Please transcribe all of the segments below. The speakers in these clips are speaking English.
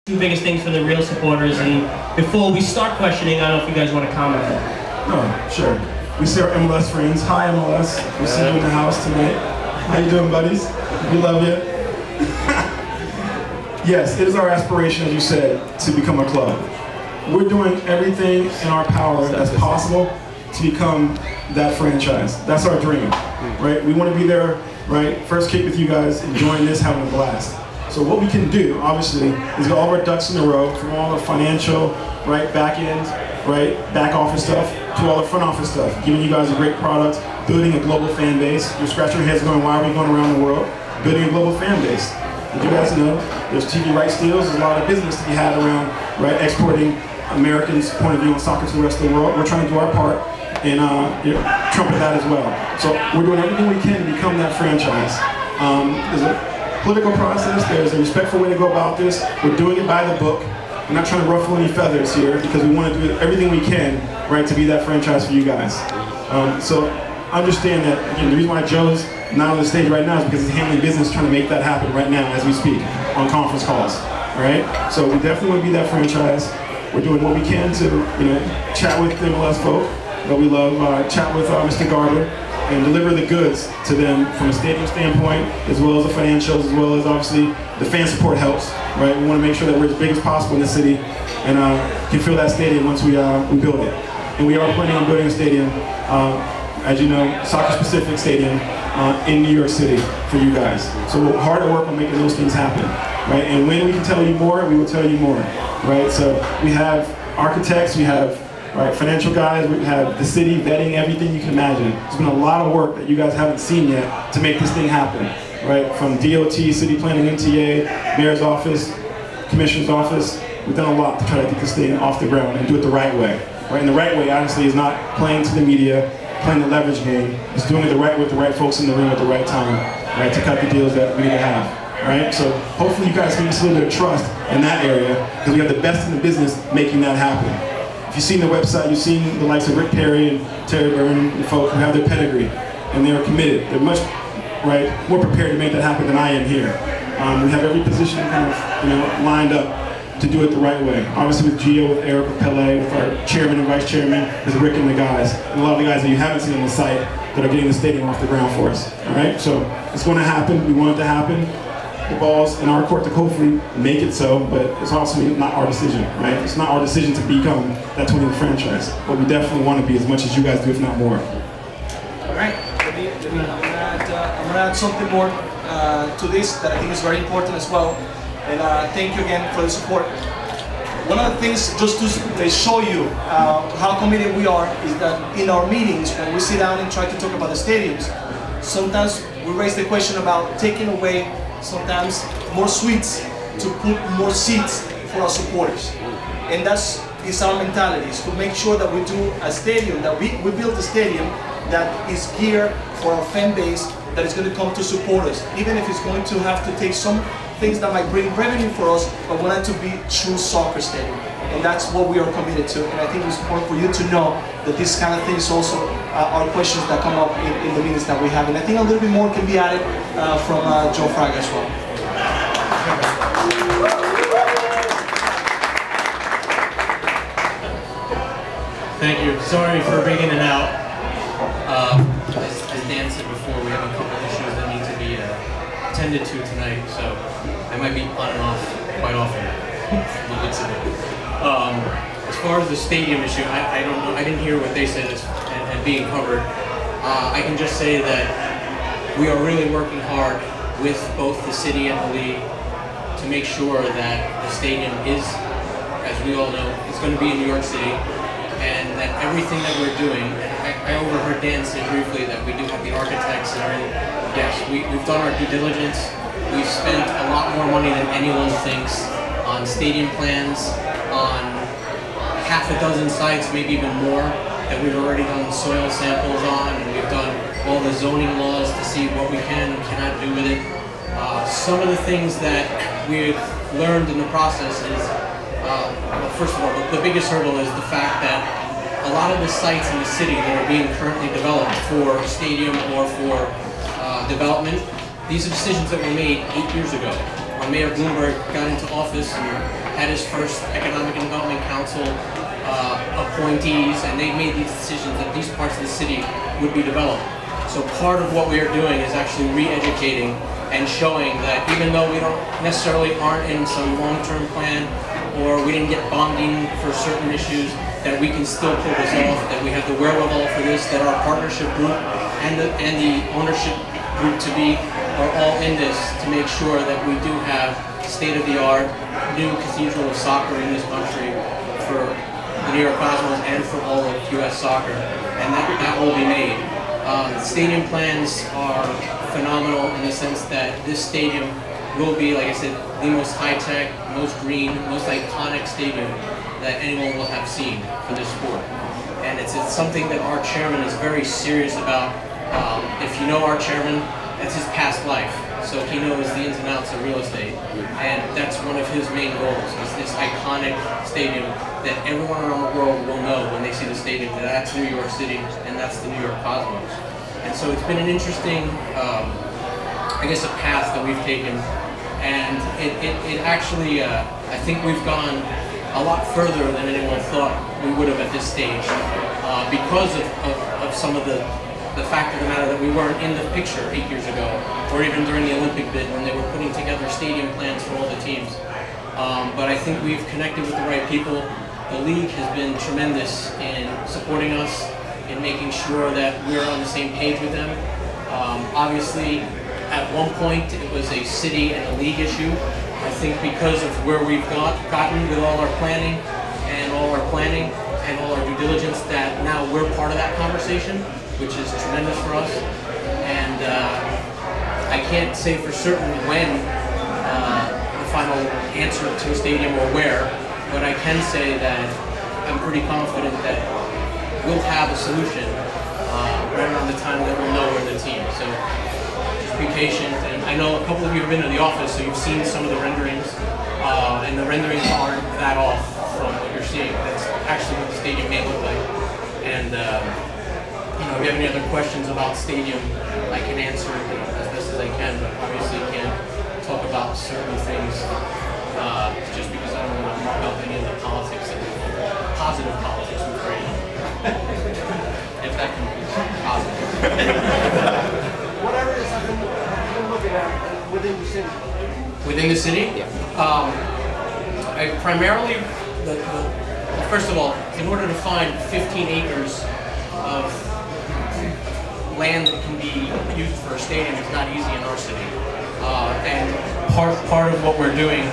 Two biggest things for the real supporters, and before we start questioning, I don't know if you guys want to comment. No, sure. We see our MLS friends. Hi MLS. We see you in the house tonight. How you doing, buddies? We love you. Yes, it is our aspiration, as you said, to become a club. We're doing everything in our power as possible to become that franchise. That's our dream, right? We want to be there, right? First kick with you guys, enjoying this, having a blast. So what we can do, obviously, is get all of our ducks in a row, from all the financial, right, back end, right, back office stuff, to all the front office stuff, giving you guys a great product, building a global fan base. You're scratching your heads going, why are we going around the world? Building a global fan base. Did you guys know there's TV rights deals, there's a lot of business to be had around, right, exporting Americans' point of view on soccer to the rest of the world. We're trying to do our part and trumpet that as well. So we're doing everything we can to become that franchise. There's a political process, there's a respectful way to go about this. We're doing it by the book. We're not trying to ruffle any feathers here because we want to do everything we can, right, to be that franchise for you guys. So understand that, again, the reason why Joe's not on the stage right now is because he's handling business trying to make that happen right now as we speak on conference calls, all right? So we definitely want to be that franchise. We're doing what we can to, chat with the MLS folk that we love, chat with Mr. Garber, and deliver the goods to them from a stadium standpoint, as well as the financials, as well as obviously the fan support helps, right? We want to make sure that we're as big as possible in the city and can fill that stadium once we build it. And we are planning on building a stadium, as you know, soccer-specific stadium in New York City for you guys. So we're hard at work on making those things happen, right? And when we can tell you more, we will tell you more, right? So we have architects, we have financial guys, we have the city vetting everything you can imagine. There's been a lot of work that you guys haven't seen yet to make this thing happen, right? From DOT, city planning, MTA, mayor's office, commissioner's office. We've done a lot to try to get this thing off the ground and do it the right way, right? And the right way, honestly, is not playing to the media, playing the leverage game. It's doing it the right way with the right folks in the room at the right time, right? To cut the deals that we need to have, right? So hopefully you guys can give us a little bit of trust in that area because we have the best in the business making that happen. If you've seen the website, you've seen the likes of Rick Perry and Terry Byrne, the folk who have their pedigree, and they are committed. They're much more prepared to make that happen than I am here. We have every position kind of lined up to do it the right way. Obviously with Gio, with Eric, with Pele, with our chairman and vice chairman, there's Rick and the guys, and a lot of the guys that you haven't seen on the site that are getting the stadium off the ground for us. All right, so it's going to happen. We want it to happen. The ball's in our court to hopefully make it so, but it's also not our decision, right? It's not our decision to become that 20th franchise, but we definitely want to be as much as you guys do, if not more. All right, I'm gonna add something more to this that I think is very important as well, and thank you again for the support. One of the things, just to show you how committed we are, is that in our meetings, when we sit down and try to talk about the stadiums, sometimes we raise the question about taking away sometimes more suites to put more seats for our supporters. And that's our mentality, is to make sure that we do a stadium, that we build a stadium that is geared for our fan base that is going to come to support us. Even if it's going to have to take some things that might bring revenue for us, but we want it to be true soccer stadium. And that's what we are committed to. And I think it's important for you to know that these kind of things also are questions that come up in the meetings that we have. And I think a little bit more can be added from Joe Fraga as well. Thank you. Sorry for being in and out. As Dan said before, we have a couple issues that need to be attended to tonight, so I might be on and off quite often. As far as the stadium issue, I don't know. I didn't hear what they said and being covered. I can just say that we are really working hard with both the city and the league to make sure that the stadium is, as we all know, it's going to be in New York City, and that everything that we're doing, I overheard Dan say briefly that we do have the architects and everything. Yes, we've done our due diligence. We've spent a lot more money than anyone thinks on stadium plans, on half a dozen sites, maybe even more, that we've already done soil samples on, and we've done all the zoning laws to see what we can and cannot do with it. Some of the things that we've learned in the process is, well, first of all, the biggest hurdle is the fact that a lot of the sites in the city that are being currently developed for stadium or for development, these are decisions that were made 8 years ago. when Mayor Bloomberg got into office and had his first Economic and Development Council appointees, and they made these decisions that these parts of the city would be developed. So part of what we are doing is actually re-educating and showing that even though we don't necessarily aren't in some long-term plan, or we didn't get bonding for certain issues, that we can still pull this off, that we have the wherewithal for this, that our partnership group and the ownership group to be are all in this to make sure that we do have state-of-the-art new cathedral of soccer in this country for the New York Cosmos and for all of U.S. soccer, and that will be made. Stadium plans are phenomenal in the sense that this stadium will be, like I said, the most high-tech, most green, most iconic stadium that anyone will have seen for this sport. And it's something that our chairman is very serious about. If you know our chairman, that's his past life. So he knows the ins and outs of real estate. And that's one of his main goals, is this iconic stadium that everyone around the world will know when they see the stadium, that that's New York City and that's the New York Cosmos. And so it's been an interesting, I guess, a path that we've taken. And it actually, I think we've gone a lot further than anyone thought we would have at this stage, because of some of the fact of the matter that we weren't in the picture 8 years ago, or even during the Olympic bid when they were putting together stadium plans for all the teams. But I think we've connected with the right people. The league has been tremendous in supporting us, in making sure that we're on the same page with them. Obviously, at one point it was a city and a league issue. I think because of where we've gotten with all our planning and all our due diligence, that now we're part of that conversation, which is tremendous for us. And I can't say for certain when the final answer to a stadium or where, but I can say that I'm pretty confident that we'll have a solution right around the time that we'll know we're the team. So just be patient. And I know a couple of you have been to the office, so you've seen some of the renderings, and the renderings aren't that off from what you're seeing. That's actually what the stadium may look like. And you know, if you have any other questions about stadium, I can answer as best as I can, but obviously can't talk about certain things just because I don't want to mark up any of the politics and positive politics we've created. If that can be positive. What areas have been looking at within the city? Within the city? Yeah. I primarily, first of all, in order to find 15 acres of land that can be used for a stadium is not easy in our city. And part of what we're doing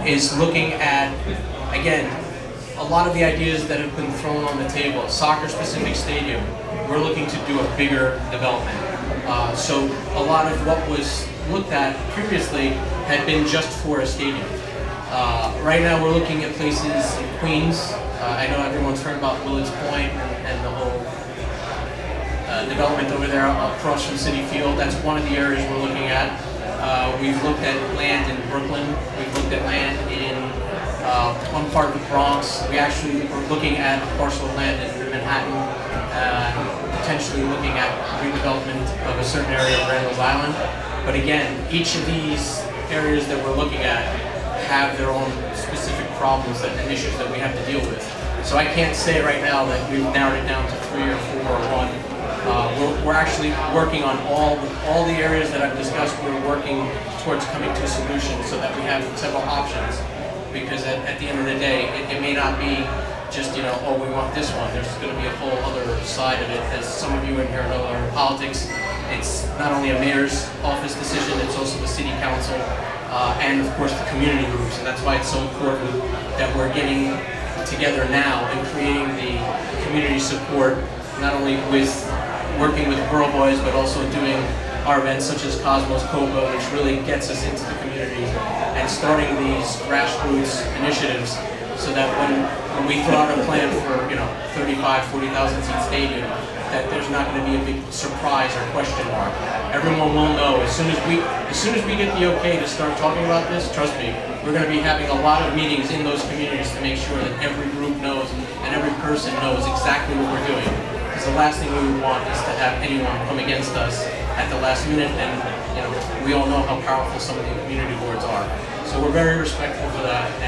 is looking at, again, a lot of the ideas that have been thrown on the table. Soccer-specific stadium, we're looking to do a bigger development. So a lot of what was looked at previously had been just for a stadium. Right now we're looking at places in Queens. I know everyone's heard about Willard's Point and the whole development over there across from Citi Field. That's one of the areas we're looking at. We've looked at land in Brooklyn. We've looked at land in one part of the Bronx. We actually were looking at a parcel of land in Manhattan, potentially looking at redevelopment of a certain area of Randall's Island. But again, each of these areas that we're looking at have their own specific problems and issues that we have to deal with. So I can't say right now that we've narrowed it down to 3 or 4 or 1. We're actually working on all the areas that I've discussed. We're working towards coming to a solution so that we have several options. Because at the end of the day, it may not be just, you know, oh, we want this one. There's going to be a whole other side of it. As some of you in here know, in politics, it's not only a mayor's office decision, it's also the city council, and of course the community groups. And that's why it's so important that we're getting together now and creating the community support, not only with working with Borough Boys, but also doing our events such as Cosmos Copa, which really gets us into the community, and starting these grassroots initiatives so that when we throw out a plan for, you know, 35, 40,000 seat stadium, that there's not going to be a big surprise or question mark. Everyone will know as soon as we get the okay to start talking about this. Trust me, we're going to be having a lot of meetings in those communities to make sure that every group knows and every person knows exactly what we're doing. Because the last thing we would want is to have anyone come against us at the last minute, and you know, we all know how powerful some of the community boards are. So we're very respectful for that. And